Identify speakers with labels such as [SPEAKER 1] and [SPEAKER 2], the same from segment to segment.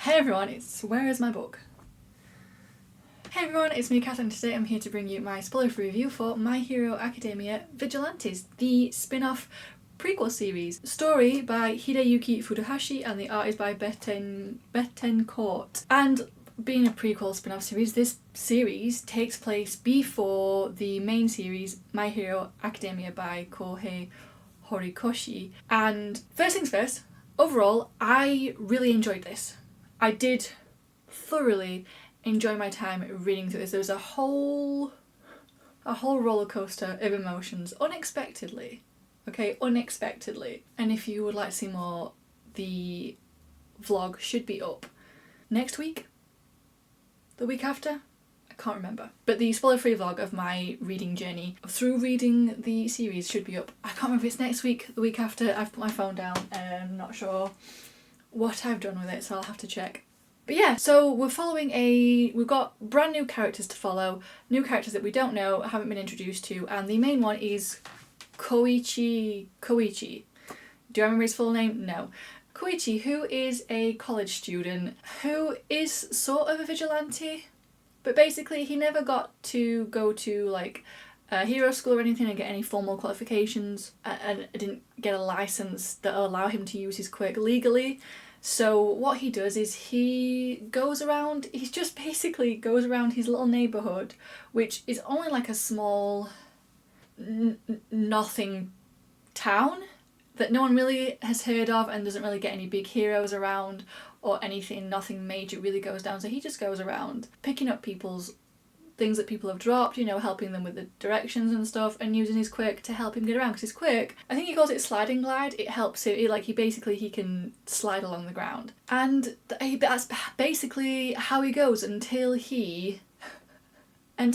[SPEAKER 1] Hey everyone, it's Where Is My Book? Hey everyone, it's me Kat, and today I'm here to bring you my spoiler-free review for My Hero Academia Vigilantes, the spin-off prequel series. Story by Hideyuki Furuhashi and the art is by Bettencourt. And being a prequel spin-off series, this series takes place before the main series My Hero Academia by Kohei Horikoshi. And first things first, overall, I really enjoyed this. I did thoroughly enjoy my time reading through this. There was a whole roller coaster of emotions, unexpectedly. Okay, unexpectedly. And if you would like to see more, the vlog should be up next week, the week after, I can't remember. But the spoiler-free vlog of my reading journey through reading the series should be up. I can't remember if it's next week, the week after. I've put my phone down and I'm not sure what I've done with it, so I'll have to check. But yeah, so we've got brand new characters to follow, new characters that we don't know, haven't been introduced to, and the main one is Koichi. Do I remember his full name? No. Koichi, who is a college student who is sort of a vigilante, but basically he never got to go to like a hero school or anything and get any formal qualifications, and didn't get a license that will allow him to use his quirk legally. So what he does is he just basically goes around his little neighbourhood, which is only like a small nothing town that no one really has heard of and doesn't really get any big heroes around or anything. Nothing major really goes down, so he just goes around picking up people's things that people have dropped, you know, helping them with the directions and stuff, and using his quirk to help him get around, because his quirk, I think he calls it sliding glide, it helps him, he can slide along the ground. And that's basically how he goes until he I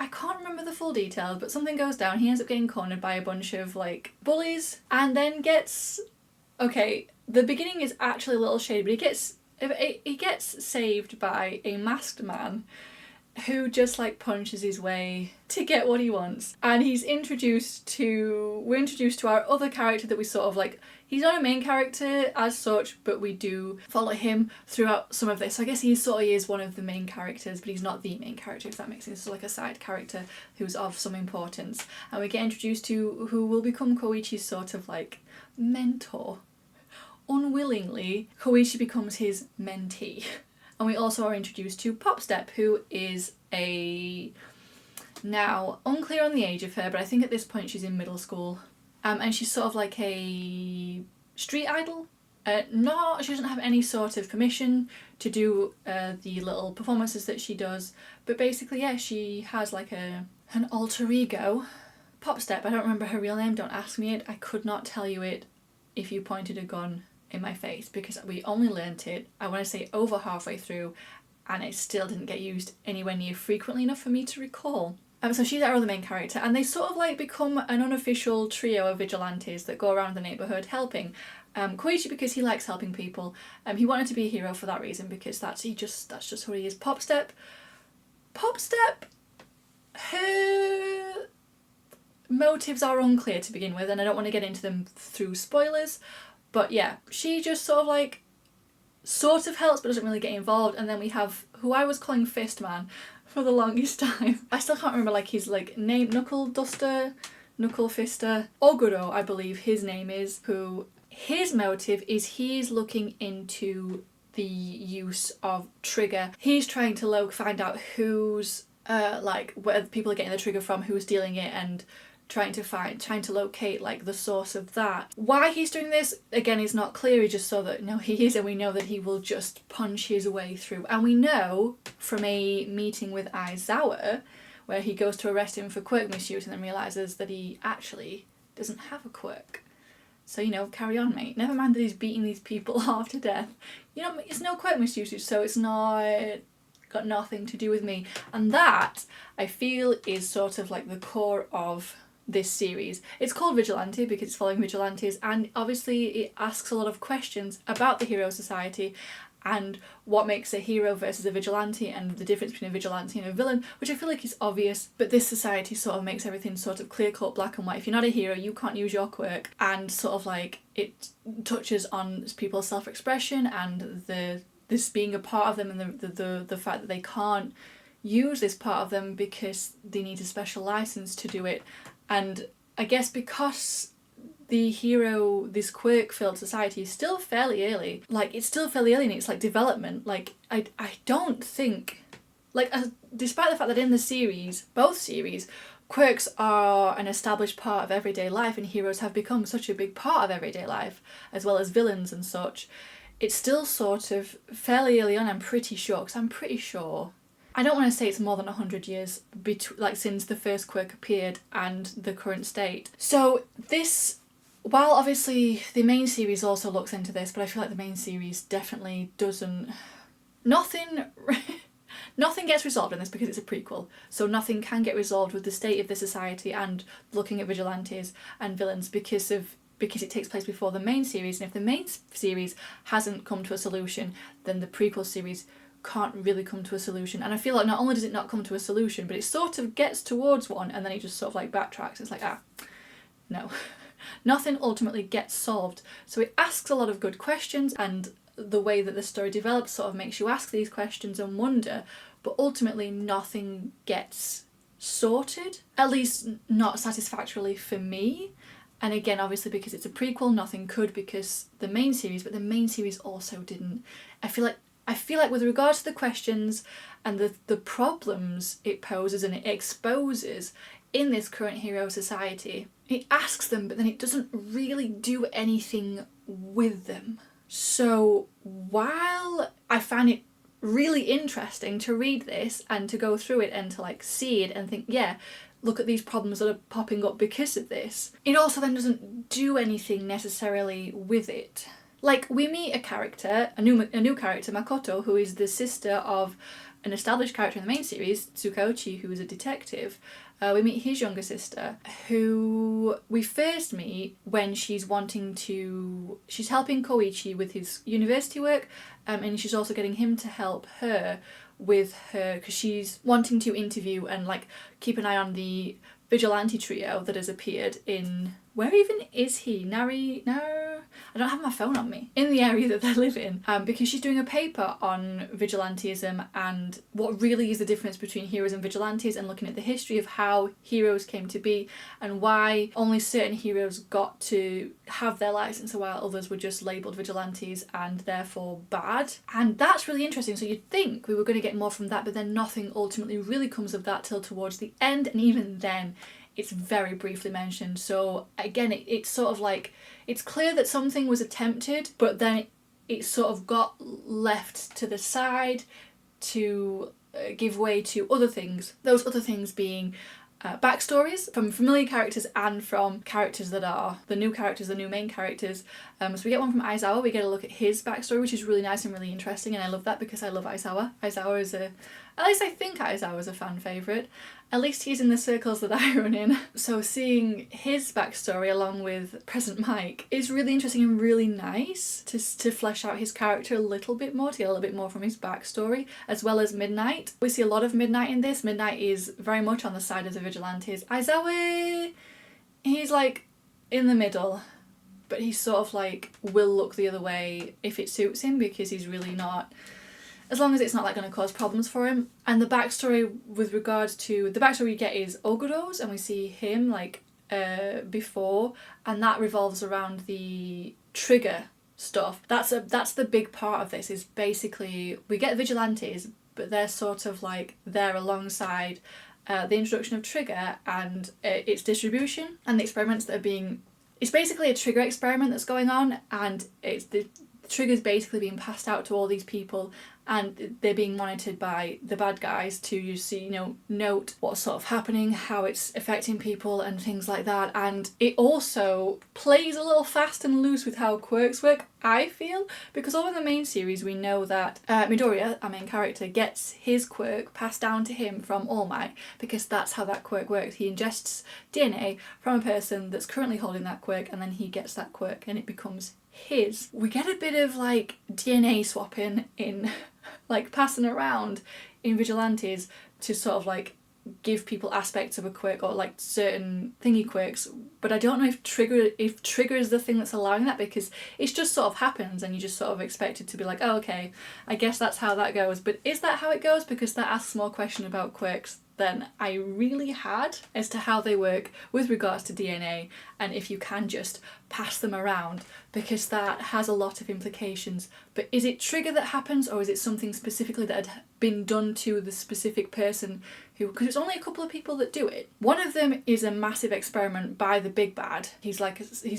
[SPEAKER 1] can't remember the full details, but something goes down, he ends up getting cornered by a bunch of like bullies, and then the beginning is actually a little shady, but he gets saved by a masked man who just like punches his way to get what he wants. And we're introduced to our other character that we sort of like, he's not a main character as such, but we do follow him throughout some of this. So I guess he is one of the main characters, but he's not the main character, if that makes sense. So like a side character who's of some importance. And we get introduced to who will become Koichi's sort of like mentor. Unwillingly, Koichi becomes his mentee. And we also are introduced to Popstep, who is now unclear on the age of her, but I think at this point she's in middle school. And she's sort of like a street idol. She doesn't have any sort of permission to do the little performances that she does, but basically, yeah, she has like an alter ego. Popstep, I don't remember her real name, don't ask me it. I could not tell you it if you pointed a gun in my face, because we only learnt it, I want to say, over halfway through, and it still didn't get used anywhere near frequently enough for me to recall. So she's our other main character, and they sort of like become an unofficial trio of vigilantes that go around the neighbourhood helping. Koichi, because he likes helping people. He wanted to be a hero for that reason, because that's just who he is. Popstep, her motives are unclear to begin with, and I don't want to get into them through spoilers. But yeah, she just sort of helps but doesn't really get involved. And then we have who I was calling Fistman for the longest time. I still can't remember like his like name, Knuckle Fister, Oguro, I believe his name is, who his motive is he's looking into the use of trigger. He's trying to find out who's where people are getting the trigger from, who's dealing it, and trying to locate like the source of that. Why he's doing this, again, is not clear. He just saw that he is, and we know that he will just punch his way through. And we know from a meeting with Aizawa, where he goes to arrest him for quirk misuse and then realises that he actually doesn't have a quirk. So, carry on, mate. Never mind that he's beating these people half to death. It's no quirk misuse, so it's not got nothing to do with me. And that, I feel, is sort of like the core of this series. It's called Vigilante because it's following vigilantes, and obviously it asks a lot of questions about the Hero Society and what makes a hero versus a vigilante and the difference between a vigilante and a villain, which I feel like is obvious, but this society sort of makes everything sort of clear-cut, black and white. If you're not a hero, you can't use your quirk, and sort of like it touches on people's self-expression and this being a part of them, and the fact that they can't use this part of them because they need a special license to do it. And I guess because the hero, this quirk-filled society, is still fairly early. Like, it's still fairly early in its, like, development. Like, I don't think... Like, despite the fact that in the series, both series, quirks are an established part of everyday life and heroes have become such a big part of everyday life, as well as villains and such, it's still sort of fairly early on, I'm pretty sure, because I'm pretty sure... I don't want to say it's more than 100 years since the first quirk appeared and the current state. So this... While obviously the main series also looks into this, but I feel like the main series definitely doesn't... Nothing gets resolved in this because it's a prequel, so nothing can get resolved with the state of the society and looking at vigilantes and villains because it takes place before the main series, and if the main series hasn't come to a solution, then the prequel series can't really come to a solution. And I feel like not only does it not come to a solution, but it sort of gets towards one and then it just sort of like backtracks. It's like, no. Nothing ultimately gets solved. So it asks a lot of good questions, and the way that the story develops sort of makes you ask these questions and wonder, but ultimately nothing gets sorted, at least not satisfactorily for me. And again, obviously because it's a prequel, nothing could because the main series, but the main series also didn't. I feel like with regards to the questions and the problems it poses and it exposes in this current hero society, it asks them, but then it doesn't really do anything with them. So while I find it really interesting to read this and to go through it and to like see it and think, yeah, look at these problems that are popping up because of this, it also then doesn't do anything necessarily with it. Like, we meet a character, a new character, Makoto, who is the sister of an established character in the main series, Tsukauchi, who is a detective. We meet his younger sister, who we first meet when she's helping Koichi with his university work, and she's also getting him to help her with her, because she's wanting to interview and like keep an eye on the vigilante trio that has appeared in... Where even is he? I don't have my phone on me. In the area that they live in, because she's doing a paper on vigilantism and what really is the difference between heroes and vigilantes, and looking at the history of how heroes came to be and why only certain heroes got to have their license while others were just labelled vigilantes and therefore bad. And that's really interesting. So you'd think we were going to get more from that, but then nothing ultimately really comes of that till towards the end, and even then it's very briefly mentioned. So again, it's sort of like, it's clear that something was attempted, but then it sort of got left to the side to give way to other things. Those other things being backstories from familiar characters and from characters that are the new main characters. So we get one from Aizawa. We get a look at his backstory, which is really nice and really interesting, and I love that because I love Aizawa. Aizawa is at least I think Aizawa is a fan favourite. At least he's in the circles that I run in. So seeing his backstory along with present Mike is really interesting and really nice to flesh out his character a little bit more, to get a little bit more from his backstory, as well as Midnight. We see a lot of Midnight in this. Midnight is very much on the side of the vigilantes. Aizawa, he's like in the middle, but he sort of like will look the other way if it suits him, because he's really not... As long as it's not like going to cause problems for him. And the backstory with regards to... The backstory we get is Ogoro's, and we see him like before, and that revolves around the trigger stuff. That's the big part of this, is basically we get vigilantes, but they're sort of like there alongside the introduction of trigger and its distribution and the experiments that are being... It's basically a trigger experiment that's going on, and it's the trigger's basically being passed out to all these people, and they're being monitored by the bad guys to note what's sort of happening, how it's affecting people and things like that. And it also plays a little fast and loose with how quirks work, I feel, because over the main series we know that Midoriya, our main character, gets his quirk passed down to him from All Might, because that's how that quirk works. He ingests DNA from a person that's currently holding that quirk, and then he gets that quirk and it becomes his. We get a bit of like DNA swapping in, like, passing around in Vigilantes to sort of, like, give people aspects of a quirk or, like, certain thingy quirks, but I don't know if trigger is the thing that's allowing that, because it just sort of happens and you just sort of expect it to be like, oh, okay, I guess that's how that goes. But is that how it goes? Because that asks more question about quirks than I really had as to how they work with regards to DNA, and if you can just pass them around, because that has a lot of implications. But is it trigger that happens, or is it something specifically that had been done to the specific person who, because it's only a couple of people that do it. One of them is a massive experiment by the big bad. He's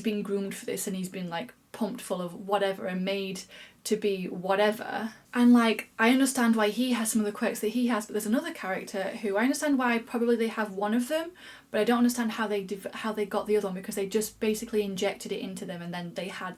[SPEAKER 1] been groomed for this, and he's been like pumped full of whatever and made to be whatever. And like, I understand why he has some of the quirks that he has, but there's another character who I understand why probably they have one of them, but I don't understand how they got the other one, because they just basically injected it into them and then they had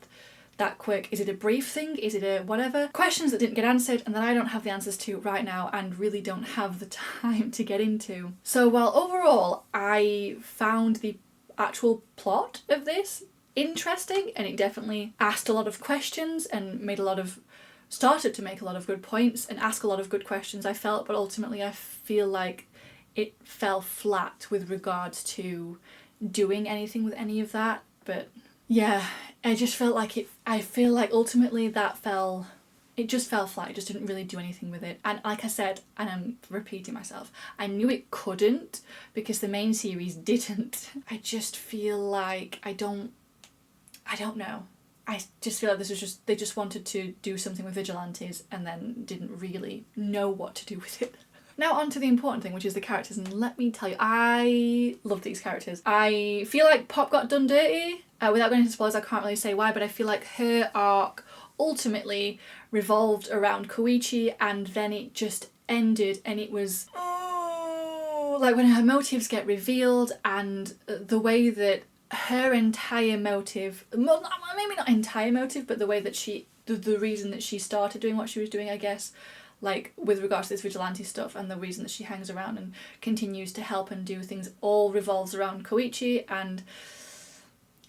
[SPEAKER 1] that quirk. Is it a brief thing? Is it a whatever? Questions that didn't get answered and that I don't have the answers to right now and really don't have the time to get into. So while overall I found the actual plot of this interesting, and it definitely asked a lot of questions and started to make a lot of good points and ask a lot of good questions, I felt, but ultimately I feel like it fell flat with regards to doing anything with any of that. But yeah, I just felt like I feel like ultimately it just fell flat. It just didn't really do anything with it. And like I said, and I'm repeating myself, I knew it couldn't because the main series didn't. I just feel like I don't know. I just feel like they just wanted to do something with Vigilantes and then didn't really know what to do with it. Now on to the important thing, which is the characters, and let me tell you, I love these characters. I feel like Pop got done dirty. Without going into spoilers, I can't really say why, but I feel like her arc ultimately revolved around Koichi, and then it just ended, and it was like when her motives get revealed and the way that her entire motive, well, maybe not entire motive, but the way that the reason that she started doing what she was doing, I guess, like with regards to this vigilante stuff, and the reason that she hangs around and continues to help and do things, all revolves around Koichi. And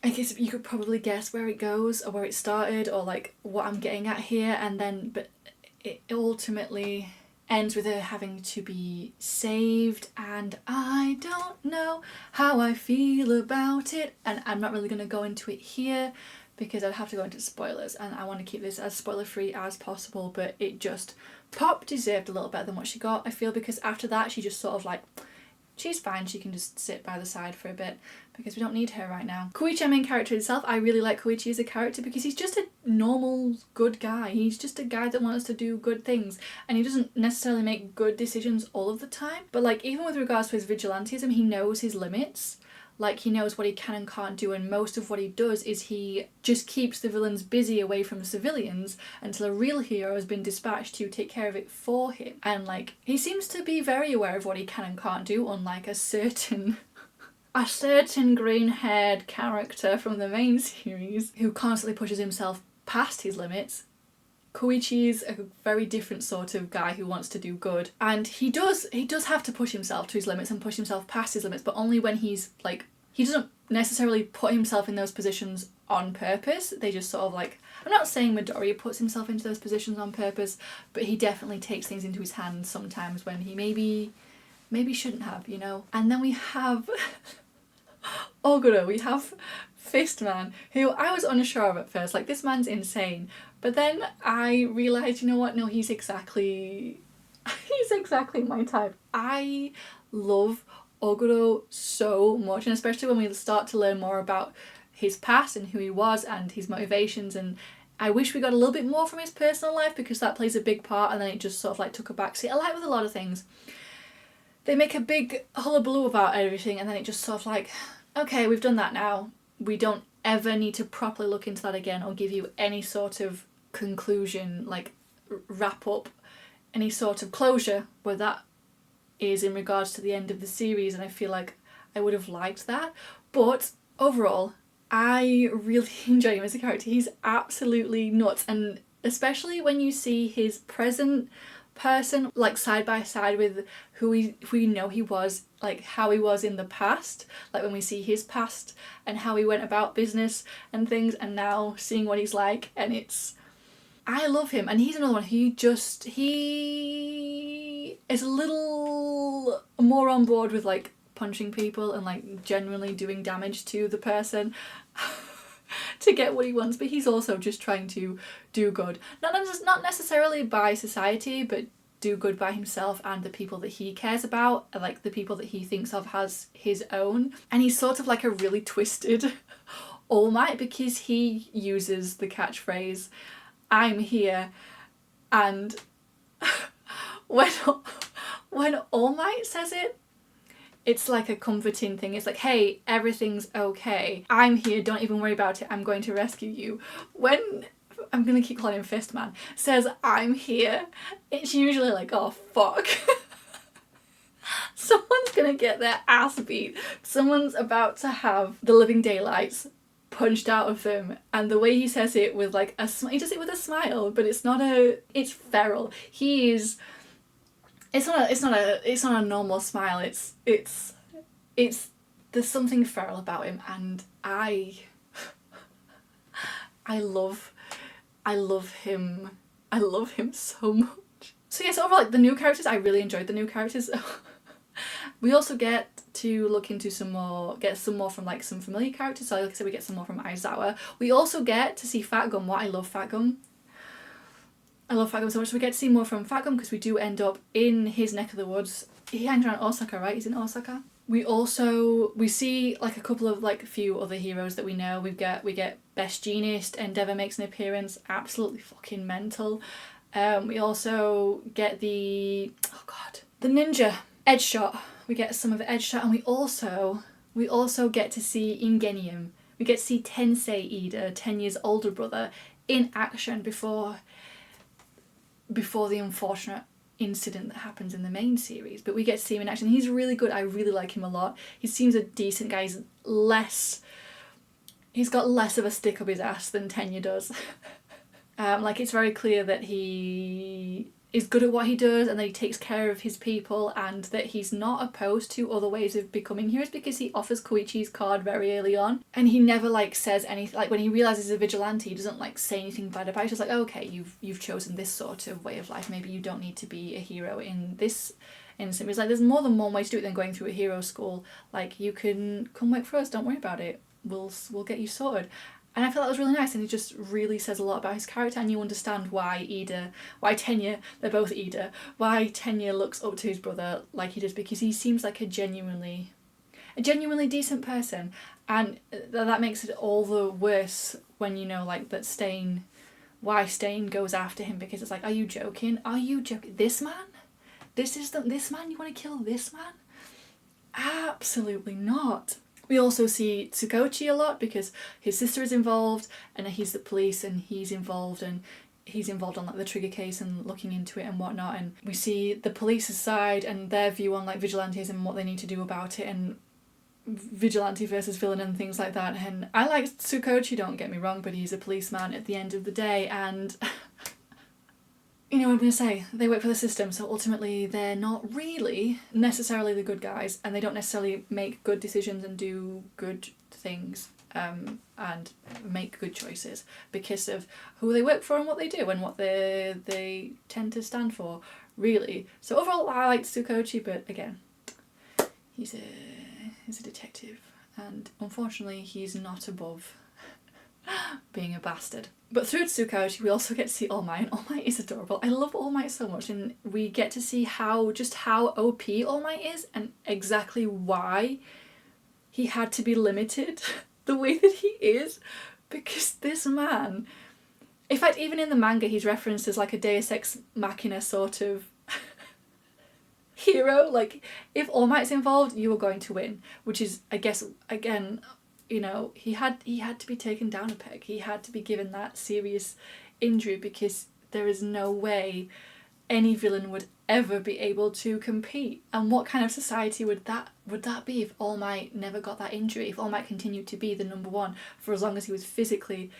[SPEAKER 1] I guess you could probably guess where it goes or where it started or like what I'm getting at here, and then but it ultimately ends with her having to be saved, and I don't know how I feel about it, and I'm not really going to go into it here because I'd have to go into spoilers, and I want to keep this as spoiler free as possible. But it just, Pop deserved a little better than what she got, I feel, because after that she just sort of like, she's fine, she can just sit by the side for a bit because we don't need her right now. Koichi, our main character himself, I really like Koichi as a character because he's just a normal good guy. He's just a guy that wants to do good things, and he doesn't necessarily make good decisions all of the time, but like even with regards to his vigilantism, he knows his limits. Like, he knows what he can and can't do, and most of what he does is he just keeps the villains busy away from the civilians until a real hero has been dispatched to take care of it for him. And like, he seems to be very aware of what he can and can't do, unlike a certain green-haired character from the main series who constantly pushes himself past his limits. Koichi's a very different sort of guy who wants to do good, and he does have to push himself to his limits and push himself past his limits, but only when he's like, he doesn't necessarily put himself in those positions on purpose. They just sort of like, I'm not saying Midoriya puts himself into those positions on purpose, but he definitely takes things into his hands sometimes when he maybe shouldn't have, you know. And then we have Oguro, we have Fistman, who I was unsure of at first, like, this man's insane, but then I realised, you know what, no, he's exactly my type. I love Oguro so much, and especially when we start to learn more about his past and who he was and his motivations, and I wish we got a little bit more from his personal life because that plays a big part, and then it just sort of like took a backseat. I like with a lot of things, they make a big hullabaloo about everything, and then it just sort of like, okay, we've done that now. We don't ever need to properly look into that again or give you any sort of conclusion, like wrap up, any sort of closure where that is in regards to the end of the series, and I feel like I would have liked that. But overall, I really enjoy him as a character. He's absolutely nuts, and especially when you see his present person like side by side with who we know he was, like how he was in the past, like when we see his past and how he went about business and things, and now seeing what he's like, and I love him, and he's another one who he is a little more on board with like punching people and like genuinely doing damage to the person to get what he wants, but he's also just trying to do good. Not necessarily by society, but do good by himself and the people that he cares about, like the people that he thinks of as his own. And he's sort of like a really twisted All Might, because he uses the catchphrase, "I'm here," and when All Might says it, it's like a comforting thing. It's like, hey, everything's okay. I'm here, don't even worry about it. I'm going to rescue you. When, I'm going to keep calling him Fistman, says, "I'm here," it's usually like, oh, fuck. Someone's going to get their ass beat. Someone's about to have the living daylights punched out of them. And the way he says it with like a smile, he does it with a smile, but it's feral. He is... It's not a normal smile. It's there's something feral about him, and I love him. I love him so much. So yes, overall, like the new characters, I really enjoyed the new characters. We also get to look into get some more from like some familiar characters. So like I said, we get some more from Aizawa. We also get to see Fat Gum. I love Fat Gum so much. So we get to see more from Fat Gum because we do end up in his neck of the woods. He hangs around Osaka, right? He's in Osaka. We see like a couple of like few other heroes that we know. We get Best Jeanist. Endeavour makes an appearance. Absolutely fucking mental. We also get the ninja Edge Shot. We get some of Edge Shot, and we also get to see Ingenium. We get to see Tensei Ida, 10 years older brother, in action before the unfortunate incident that happens in the main series. But we get to see him in action. He's really good. I really like him a lot. He seems a decent guy. He's got less of a stick up his ass than Tenya does. Like, it's very clear that he is good at what he does and that he takes care of his people, and that he's not opposed to other ways of becoming heroes, because he offers Koichi's card very early on, and he never like says anything. Like, when he realizes he's a vigilante, he doesn't like say anything bad about it. He's just like, okay, you've chosen this sort of way of life, maybe you don't need to be a hero in this instance. He's like, there's more than one way to do it than going through a hero school. Like, you can come work for us, don't worry about it, we'll get you sorted. And I felt that was really nice, and he just really says a lot about his character, and you understand why Tenya, they're both Ida, why Tenya looks up to his brother like he does, because he seems like a genuinely decent person, and that makes it all the worse when you know like that why Stain goes after him, because it's like, are you joking? This man? This man? You want to kill this man? Absolutely not. We also see Tsukochi a lot because his sister is involved, and he's the police, and he's involved on like the trigger case and looking into it and whatnot. And we see the police's side and their view on like vigilantes and what they need to do about it, and vigilante versus villain and things like that. And I like Tsukochi, don't get me wrong, but he's a policeman at the end of the day, and you know what I'm going to say, they work for the system, so ultimately they're not really necessarily the good guys, and they don't necessarily make good decisions and do good things and make good choices because of who they work for and what they do and what they tend to stand for, really. So overall, I like Tsukochi, but again, he's a detective, and unfortunately he's not above being a bastard. But through Tsukochi, we also get to see All Might, and All Might is adorable. I love All Might so much, and we get to see how OP All Might is, and exactly why he had to be limited the way that he is, because this man, in fact, even in the manga, he's referenced as like a Deus Ex Machina sort of hero. Like, if All Might's involved, you are going to win, which is, I guess, again, you know, he had to be taken down a peg. He had to be given that serious injury, because there is no way any villain would ever be able to compete. And what kind of society would that be if All Might never got that injury? If All Might continued to be the number one for as long as he was physically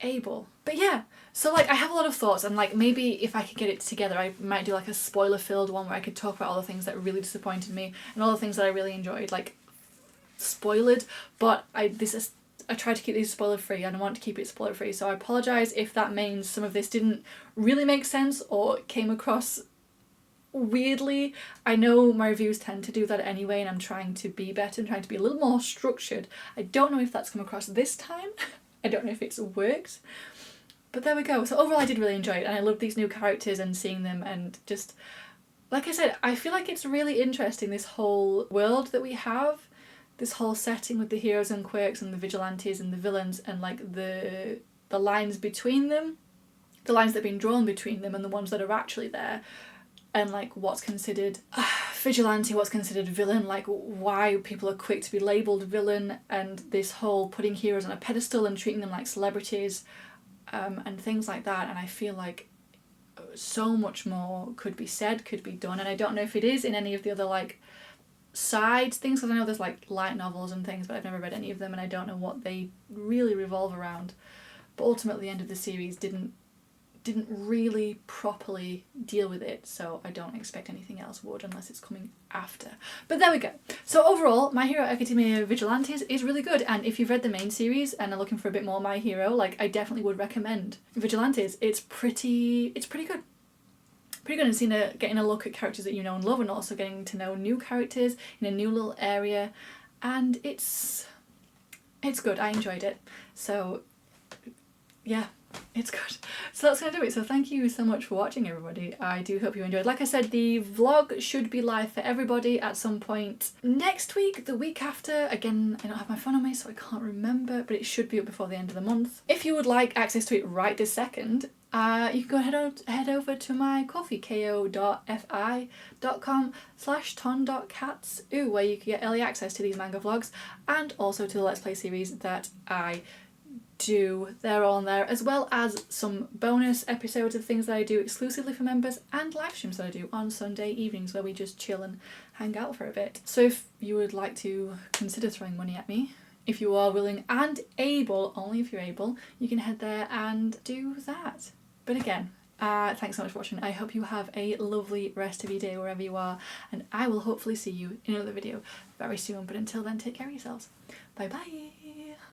[SPEAKER 1] able? But yeah, so like I have a lot of thoughts, and like maybe if I could get it together, I might do like a spoiler-filled one where I could talk about all the things that really disappointed me and all the things that I really enjoyed, like spoiled, but this is I try to keep these spoiler free and I want to keep it spoiler free, so I apologise if that means some of this didn't really make sense or came across weirdly. I know my reviews tend to do that anyway, and I'm trying to be better and trying to be a little more structured. I don't know if that's come across this time. I don't know if it's worked. But there we go. So overall I did really enjoy it, and I loved these new characters and seeing them, and just, like I said, I feel like it's really interesting, this whole world that we have, this whole setting with the heroes and quirks and the vigilantes and the villains, and like the lines between them, the lines that have been drawn between them and the ones that are actually there, and like what's considered vigilante, what's considered villain, like why people are quick to be labelled villain, and this whole putting heroes on a pedestal and treating them like celebrities, and things like that. And I feel like so much more could be said, could be done, and I don't know if it is in any of the other like side things, because I know there's like light novels and things, but I've never read any of them and I don't know what they really revolve around. But ultimately the end of the series didn't really properly deal with it, so I don't expect anything else would unless it's coming after. But there we go. So overall, My Hero Academia Vigilantes is really good, and if you've read the main series and are looking for a bit more My Hero, like, I definitely would recommend Vigilantes. It's pretty good. Pretty good, and getting a look at characters that you know and love, and also getting to know new characters in a new little area, and it's good. I enjoyed it. So yeah, it's good. So that's going to do it. So thank you so much for watching, everybody. I do hope you enjoyed. Like I said, the vlog should be live for everybody at some point next week, the week after. Again, I don't have my phone on me, so I can't remember, but it should be up before the end of the month. If you would like access to it right this second, you can go head over to my Ko-fi, ko.fi.com/tondotkats, where you can get early access to these manga vlogs, and also to the Let's Play series that I do. They're all on there, as well as some bonus episodes of things that I do exclusively for members, and live streams that I do on Sunday evenings where we just chill and hang out for a bit. So if you would like to consider throwing money at me, if you are willing and able, only if you're able, you can head there and do that. But again, thanks so much for watching. I hope you have a lovely rest of your day wherever you are, and I will hopefully see you in another video very soon. But until then, take care of yourselves. Bye bye.